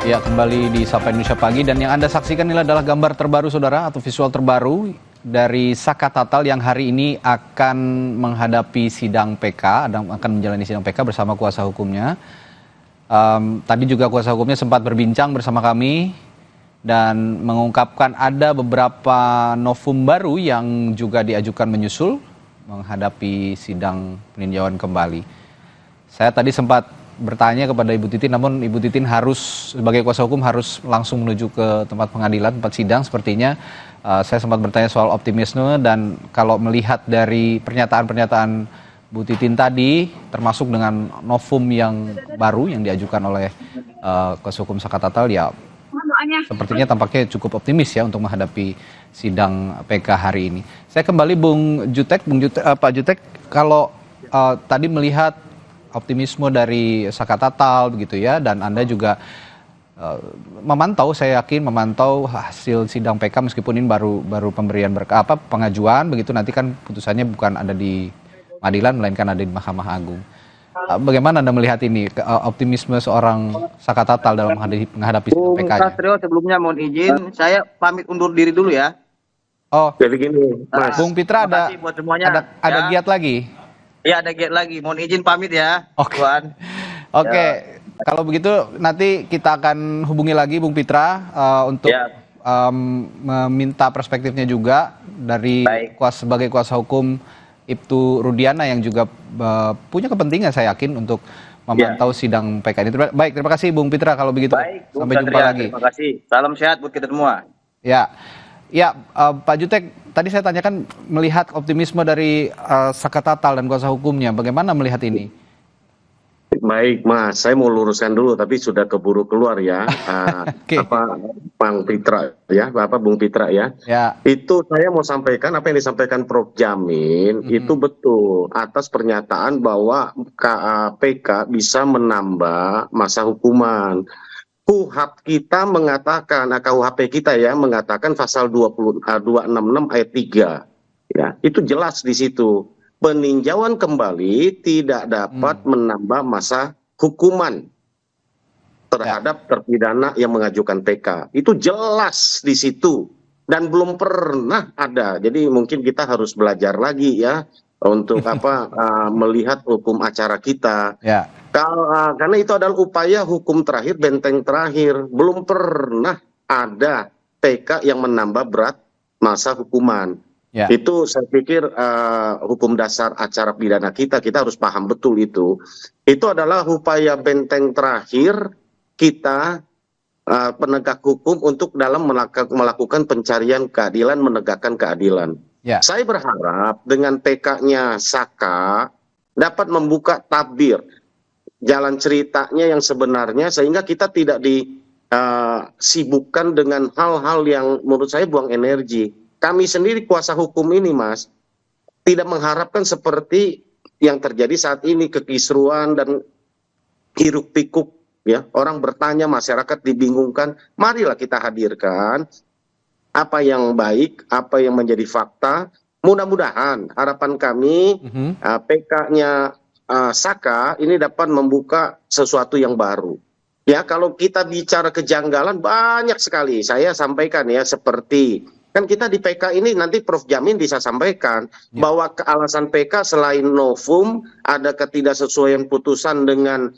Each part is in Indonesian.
Ya, kembali di Sapa Indonesia Pagi dan yang Anda saksikan ini adalah gambar terbaru saudara atau visual terbaru dari Saka Tatal yang hari ini akan menghadapi sidang PK, akan menjalani sidang PK bersama kuasa hukumnya. Tadi juga kuasa hukumnya sempat berbincang bersama kami dan mengungkapkan ada beberapa novum baru yang juga diajukan menyusul menghadapi sidang peninjauan kembali. Saya tadi sempat bertanya kepada Ibu Titin, namun Ibu Titin harus sebagai kuasa hukum harus langsung menuju ke tempat pengadilan, tempat sidang sepertinya. Saya sempat bertanya soal optimisme dan kalau melihat dari pernyataan-pernyataan Bu Titin tadi, termasuk dengan novum yang baru yang diajukan oleh kuasa hukum Saka Tatal, ya sepertinya tampaknya cukup optimis ya untuk menghadapi sidang PK hari ini. Saya kembali Bung Jutek, Pak Jutek, kalau tadi melihat optimisme dari Saka Tatal begitu ya, dan Anda juga memantau, saya yakin memantau hasil sidang PK meskipun ini baru pemberian pengajuan begitu, nanti kan putusannya bukan ada di pengadilan melainkan ada di Mahkamah Agung. Bagaimana Anda melihat ini optimisme seorang Saka Tatal dalam menghadapi sidang PK-nya? Bung Satrio, sebelumnya mohon izin, saya pamit undur diri dulu ya. Oh, jadi gini, Mas. Bung Pitra ada giat lagi. Ya, ada giat lagi. Mohon izin pamit ya. Oke. Oke. Ya. Kalau begitu nanti kita akan hubungi lagi Bung Pitra untuk meminta perspektifnya juga dari sebagai kuasa hukum Ibtu Rudiana yang juga punya kepentingan saya yakin untuk memantau sidang PK ini. Baik, terima kasih Bung Pitra kalau begitu. Baik, sampai jumpa lagi. Terima kasih. Salam sehat buat kita semua. Ya, Pak Jutek, tadi saya tanyakan melihat optimisme dari Saka Tatal dan kuasa hukumnya, bagaimana melihat ini? Baik, Mas, saya mau luruskan dulu, tapi sudah keburu keluar ya, Bang Pitra ya, Bung Pitra ya. Itu saya mau sampaikan apa yang disampaikan Prof. Jamin itu betul atas pernyataan bahwa PK bisa menambah masa hukuman. KUHP kita mengatakan, KUHP kita ya mengatakan pasal 266 ayat 3. Ya, itu jelas di situ. Peninjauan kembali tidak dapat menambah masa hukuman terhadap terpidana yang mengajukan PK. Itu jelas di situ dan belum pernah ada. Jadi mungkin kita harus belajar lagi ya untuk melihat hukum acara kita. Karena itu adalah upaya hukum terakhir, benteng terakhir. Belum pernah ada PK yang menambah berat masa hukuman. Itu saya pikir hukum dasar acara pidana kita harus paham betul itu. Itu adalah upaya benteng terakhir kita penegak hukum untuk dalam melakukan pencarian keadilan, menegakkan keadilan. Saya berharap dengan PK-nya Saka dapat membuka tabir jalan ceritanya yang sebenarnya sehingga kita tidak disibukkan dengan hal-hal yang menurut saya buang energi. Kami sendiri kuasa hukum ini, Mas, tidak mengharapkan seperti yang terjadi saat ini, kekisruan dan hiruk pikuk ya. Orang bertanya, masyarakat dibingungkan. Marilah kita hadirkan apa yang baik, apa yang menjadi fakta. Mudah-mudahan harapan kami PK-nya Saka ini dapat membuka sesuatu yang baru. Ya, kalau kita bicara kejanggalan banyak sekali. Saya sampaikan ya, seperti kan kita di PK ini nanti Prof. Jamin bisa sampaikan bahwa alasan PK selain novum ada ketidaksesuaian putusan dengan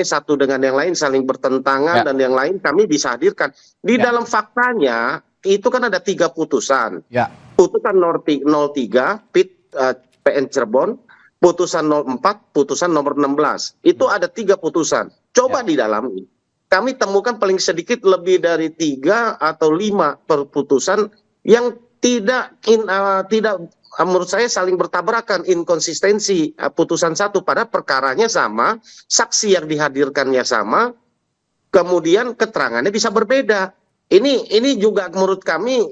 satu dengan yang lain saling bertentangan dan yang lain kami bisa hadirkan. Di dalam faktanya itu kan ada 3 putusan. Putusan 03 PN Cirebon, putusan 04, putusan nomor 16. Itu ada 3 putusan. Coba didalami. Kami temukan paling sedikit lebih dari 3 atau 5 perputusan yang tidak menurut saya saling bertabrakan, inkonsistensi putusan satu pada perkaranya sama, saksi yang dihadirkannya sama, kemudian keterangannya bisa berbeda. Ini juga menurut kami,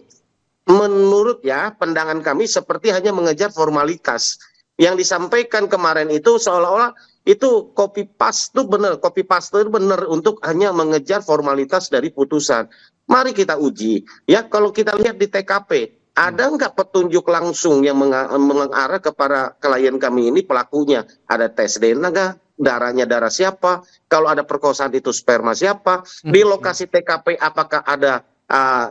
pandangan kami seperti hanya mengejar formalitas. Yang disampaikan kemarin itu seolah-olah itu copy paste itu benar untuk hanya mengejar formalitas dari putusan. Mari kita uji. Ya, kalau kita lihat di TKP, ada nggak petunjuk langsung yang mengarah kepada klien kami ini pelakunya? Ada tes DNA nggak? darahnya darah siapa, kalau ada perkosaan itu sperma siapa, di lokasi TKP apakah ada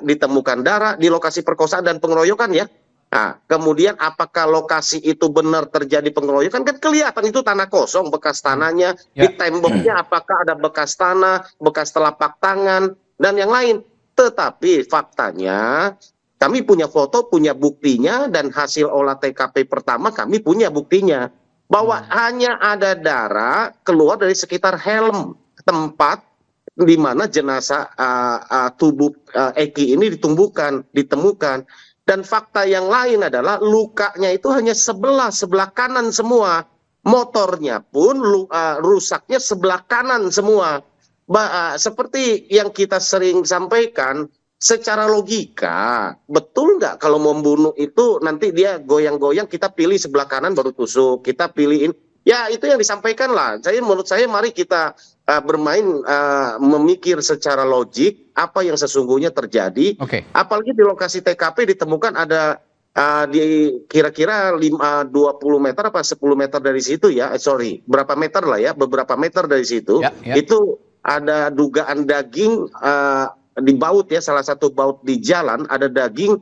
ditemukan darah, di lokasi perkosaan dan pengeroyokan ya. Nah, kemudian apakah lokasi itu benar terjadi pengeroyokan, kan kelihatan itu tanah kosong, bekas tanahnya, di temboknya apakah ada bekas tanah, bekas telapak tangan, dan yang lain. Tetapi faktanya, kami punya foto, punya buktinya, dan hasil olah TKP pertama kami punya buktinya. Bahwa hanya ada darah keluar dari sekitar helm, tempat di mana jenazah tubuh Eki ini ditemukan. Dan fakta yang lain adalah lukanya itu hanya sebelah kanan semua. Motornya pun rusaknya sebelah kanan semua. Seperti yang kita sering sampaikan, secara logika, betul nggak kalau membunuh itu nanti dia goyang-goyang, kita pilih sebelah kanan baru tusuk, kita pilihin. Ya itu yang disampaikan lah. Menurut saya mari kita bermain memikir secara logik apa yang sesungguhnya terjadi. Apalagi di lokasi TKP ditemukan ada di kira-kira 20 meter apa 10 meter dari situ ya, berapa meter lah ya, beberapa meter dari situ, itu ada dugaan daging di baut ya, salah satu baut di jalan ada daging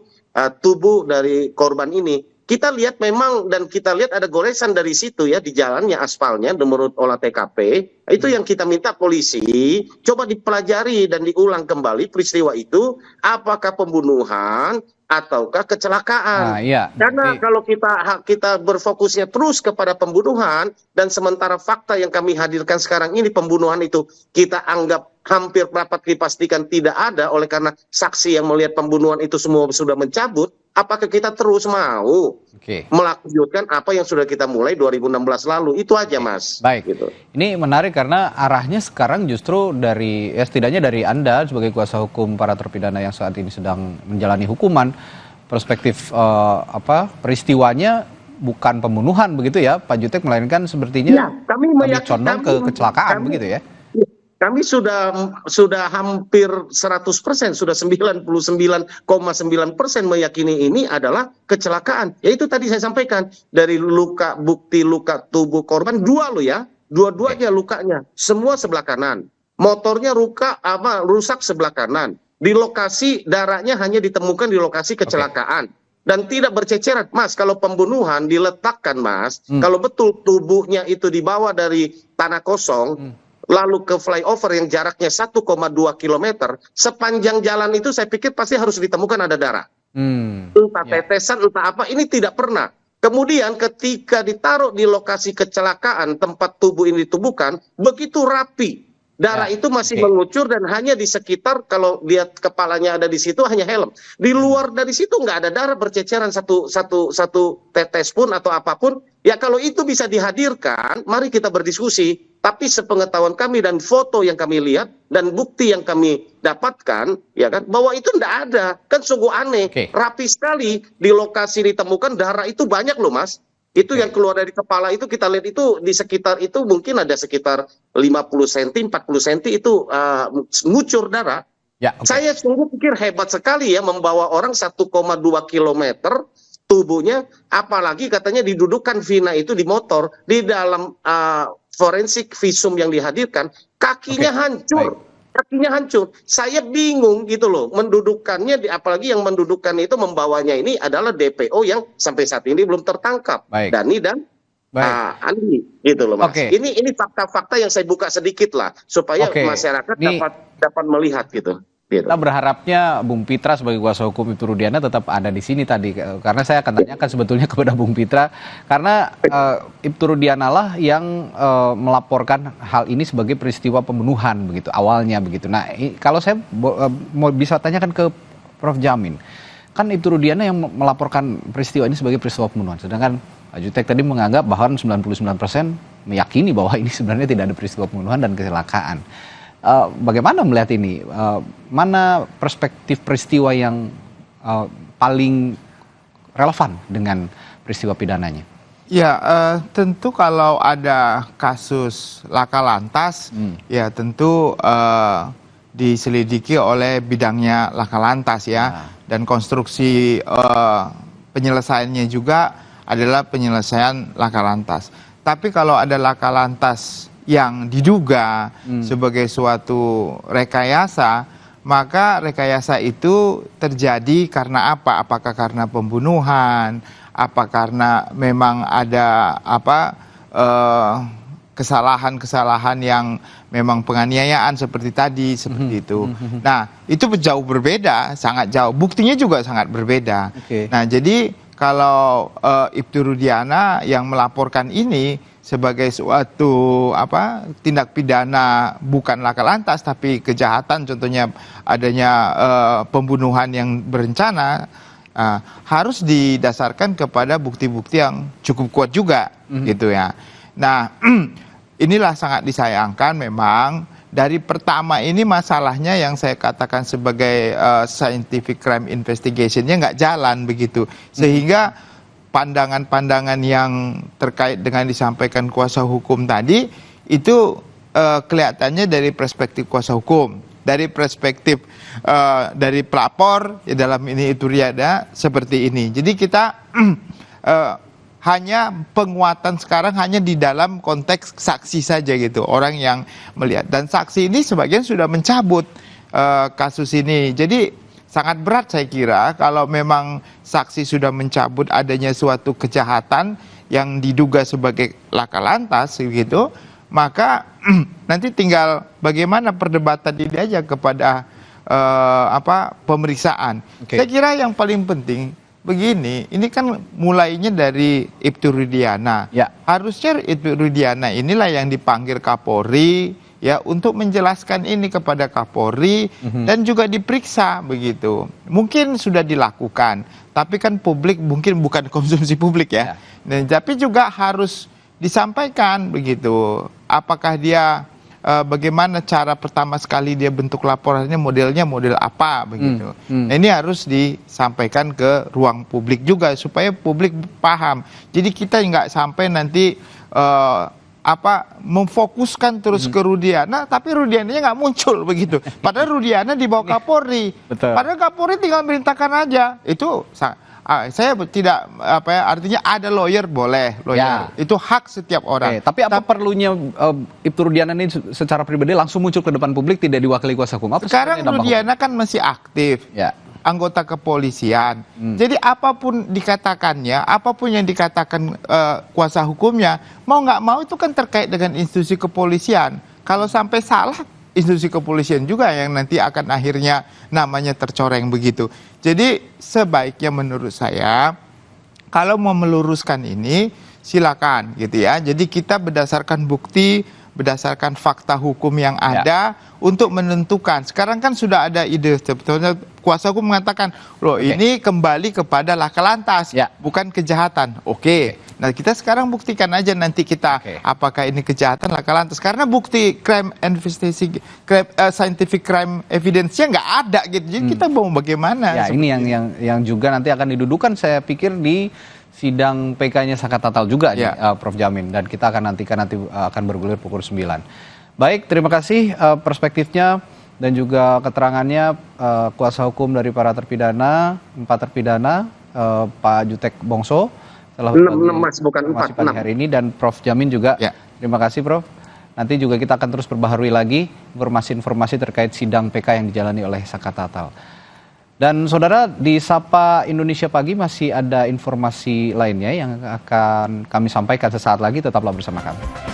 tubuh dari korban ini. Kita lihat memang, dan kita lihat ada goresan dari situ ya, di jalannya, aspalnya, menurut olah TKP. Itu yang kita minta polisi, coba dipelajari dan diulang kembali peristiwa itu, apakah pembunuhan ataukah kecelakaan. Karena kalau kita berfokusnya terus kepada pembunuhan, dan sementara fakta yang kami hadirkan sekarang ini, pembunuhan itu kita anggap hampir dapat dipastikan tidak ada, oleh karena saksi yang melihat pembunuhan itu semua sudah mencabut. Apakah kita terus mau melanjutkan apa yang sudah kita mulai 2016 lalu? Itu aja, Mas. Baik. Gitu. Ini menarik karena arahnya sekarang justru dari, setidaknya dari Anda sebagai kuasa hukum para terpidana yang saat ini sedang menjalani hukuman, perspektif peristiwanya bukan pembunuhan begitu ya, Pak Jutek, melainkan sepertinya kami condong ke kecelakaan begitu ya. Kami sudah hampir 100%, sudah 99,9% meyakini ini adalah kecelakaan. Ya itu tadi saya sampaikan, dari bukti luka tubuh korban dua loh ya, dua-duanya lukanya, semua sebelah kanan. Motornya rusak sebelah kanan. Di lokasi darahnya hanya ditemukan di lokasi kecelakaan. Dan tidak berceceran, Mas. Kalau pembunuhan diletakkan, Mas, kalau betul tubuhnya itu dibawa dari tanah kosong, lalu ke flyover yang jaraknya 1,2 km, sepanjang jalan itu saya pikir pasti harus ditemukan ada darah. Entah tetesan, entah apa, ini tidak pernah. Kemudian ketika ditaruh di lokasi kecelakaan, tempat tubuh ini ditubuhkan, begitu rapi. Darah itu masih mengucur dan hanya di sekitar, kalau lihat kepalanya ada di situ, hanya helm. Di luar dari situ nggak ada darah berceceran satu tetes pun atau apapun. Ya kalau itu bisa dihadirkan, mari kita berdiskusi. Tapi sepengetahuan kami dan foto yang kami lihat dan bukti yang kami dapatkan, ya kan, bahwa itu tidak ada. Kan sungguh aneh. Rapi sekali di lokasi ditemukan darah itu banyak loh, Mas. Itu yang keluar dari kepala itu kita lihat itu di sekitar itu mungkin ada sekitar 50 cm, 40 cm itu ngucur darah. Saya sungguh pikir hebat sekali ya membawa orang 1,2 km tubuhnya, apalagi katanya didudukan Vina itu di motor, di dalam forensik visum yang dihadirkan, kakinya hancur. Kakinya hancur. Saya bingung gitu loh, mendudukannya, apalagi yang mendudukan itu membawanya ini adalah DPO yang sampai saat ini belum tertangkap. Dani dan Andi gitu loh, Mas. Ini fakta-fakta yang saya buka sedikit lah supaya masyarakat dapat melihat gitu. Kita berharapnya Bung Pitra sebagai kuasa hukum Ibtu Rudiana tetap ada di sini tadi, karena saya akan tanyakan sebetulnya kepada Bung Pitra, karena Ibtu Rudiana lah yang melaporkan hal ini sebagai peristiwa pembunuhan begitu awalnya begitu. Nah, kalau saya mau bisa tanyakan ke Prof Jamin, kan Ibtu Rudiana yang melaporkan peristiwa ini sebagai peristiwa pembunuhan, sedangkan Pak Jutek tadi menganggap bahwa 99% meyakini bahwa ini sebenarnya tidak ada peristiwa pembunuhan dan kecelakaan. Bagaimana melihat ini? Mana perspektif peristiwa yang paling relevan dengan peristiwa pidananya? Ya, tentu kalau ada kasus laka lantas, ya tentu diselidiki oleh bidangnya laka lantas ya, dan konstruksi penyelesaiannya juga adalah penyelesaian laka lantas. Tapi kalau ada laka lantas yang diduga sebagai suatu rekayasa, maka rekayasa itu terjadi karena apa? Apakah karena pembunuhan, apa karena memang ada kesalahan-kesalahan yang memang penganiayaan seperti tadi, seperti itu. Nah, itu jauh berbeda, sangat jauh. Buktinya juga sangat berbeda. Nah, jadi kalau Ibtu Rudiana yang melaporkan ini sebagai suatu tindak pidana bukan laka lantas tapi kejahatan, contohnya adanya pembunuhan yang berencana, harus didasarkan kepada bukti-bukti yang cukup kuat juga, gitu ya. Nah, inilah sangat disayangkan memang dari pertama ini masalahnya yang saya katakan sebagai scientific crime investigation-nya nggak jalan begitu, sehingga pandangan-pandangan yang terkait dengan disampaikan kuasa hukum tadi itu kelihatannya dari perspektif kuasa hukum, dari perspektif dari pelapor ya, dalam ini itu Riada seperti ini. Jadi kita hanya penguatan sekarang hanya di dalam konteks saksi saja gitu, orang yang melihat, dan saksi ini sebagian sudah mencabut kasus ini. Jadi sangat berat saya kira kalau memang saksi sudah mencabut adanya suatu kejahatan yang diduga sebagai laka lantas gitu, maka nanti tinggal bagaimana perdebatan ini aja kepada pemeriksaan. Saya kira yang paling penting begini, ini kan mulainya dari Ibtu Rudiana. Harusnya Ibtu Rudiana inilah yang dipanggil Kapolri ya untuk menjelaskan ini kepada Kapolri dan juga diperiksa begitu. Mungkin sudah dilakukan, tapi kan publik mungkin bukan konsumsi publik ya. Dan tapi juga harus disampaikan begitu. Apakah dia bagaimana cara pertama sekali dia bentuk laporannya, modelnya model apa begitu. Nah, ini harus disampaikan ke ruang publik juga supaya publik paham. Jadi kita nggak sampai nanti memfokuskan terus ke Rudiana, tapi Rudiananya nggak muncul begitu. Padahal Rudiana dibawa Kapolri. Padahal Kapolri tinggal merintahkan aja. Itu saya tidak artinya ada lawyer boleh, lawyer itu hak setiap orang. Tapi apa perlunya Ibtu Rudiana ini secara pribadi langsung muncul ke depan publik tidak diwakili kuasa hukum? Sekarang Rudiana kan masih aktif, anggota kepolisian. Jadi apapun dikatakannya, apapun yang dikatakan kuasa hukumnya, mau nggak mau itu kan terkait dengan institusi kepolisian. Kalau sampai salah, institusi kepolisian juga yang nanti akan akhirnya namanya tercoreng begitu. Jadi sebaiknya menurut saya kalau mau meluruskan ini silakan gitu ya. Jadi kita berdasarkan bukti, berdasarkan fakta hukum yang ada untuk menentukan. Sekarang kan sudah ada ide, sebetulnya kuasa hukum mengatakan loh ini kembali kepada laka lantas, bukan kejahatan. Nah kita sekarang buktikan aja nanti kita apakah ini kejahatan laka lantas, karena bukti crime investigation, scientific crime evidence-nya nggak ada gitu. Jadi kita mau bagaimana? Ini yang juga nanti akan didudukan saya pikir di sidang PK-nya Saka Tatal juga nih, Prof Jamin, dan kita akan nanti akan bergulir pukul 9. Baik, terima kasih perspektifnya dan juga keterangannya kuasa hukum dari para terpidana, 4 terpidana, Pak Jutek Bongso telah bukan 4, pagi hari ini, dan Prof Jamin juga. Terima kasih Prof. Nanti juga kita akan terus perbaharui lagi informasi-informasi terkait sidang PK yang dijalani oleh Saka Tatal. Dan saudara, di Sapa Indonesia Pagi masih ada informasi lainnya yang akan kami sampaikan sesaat lagi, tetaplah bersama kami.